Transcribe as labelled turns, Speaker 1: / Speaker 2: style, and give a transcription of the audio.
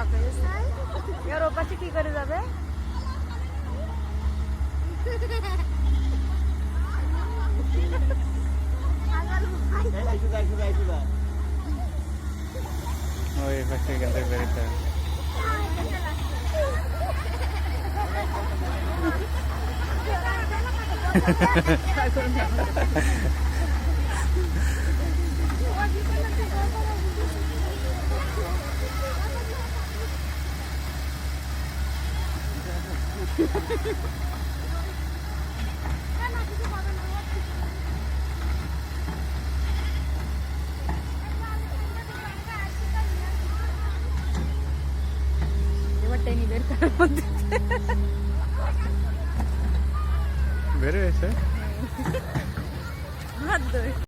Speaker 1: শখ হয়ে গেছে। এবার ওপাশে কি করে যাবে?
Speaker 2: ওই পাশে এখান থেকে বেরোতে হবে।
Speaker 1: এবার টেনে বের করার মধ্যে
Speaker 2: বের হয়েছে
Speaker 1: হাত ধরে